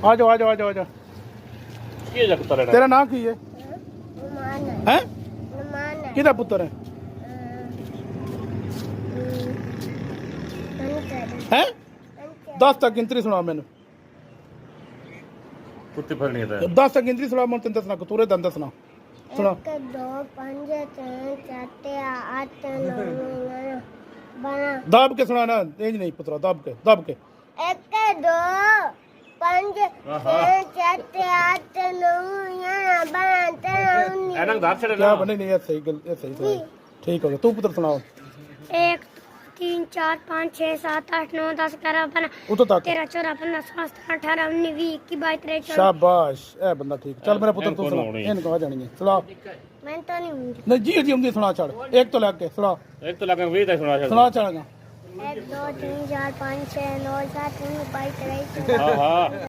आ जाओ आ जाओ आ जाओ आ जाओ। ਕੀ ਜਾ ਪੁੱਤਰ तेरा नाम की है? हैं? किदा पुत्र है? हैं? 10 तक गिनती सुना मैनू। ਕੁੱਤੀ ਫੜਨੀ ਹੈ 10 तक गिनती सुना मैं तेन दसना कतूरे दंद दसना सुना। 1 2 5 6 7 8 9 12 दाब के सुना ना इंज नहीं पुत्रा दाब के 1 2 5 6 7 8 9 10 12 ਇਹਨਾਂ ਨੂੰ ਦੱਸ ਛੱਡ क्या बने नहीं है सही गल ये सही ठीक हो गया तू पुत्र सुनाओ 1 3 4 5 6 7 8 9 10 11 12 उतो तक 13 14 15 16 17 18 19 20 21 22 23 शाबाश ए बंदा ठीक चल मेरा पुत्र तू सुना इनको इनको आ जानी है सुना मैं तो नहीं हूँ नहीं जी जी उम्दी सुना चढ़ एक तो लग के सुना ਇੱਕ ਤੋਂ ਲੱਗਾ 20 ਤੱਕ ਸੁਣਾ ਛੱਡ सुना चढ़ेगा 1 2 3 4 5 6 9 7 19 22 23 ਹਾਂ ਹਾਂ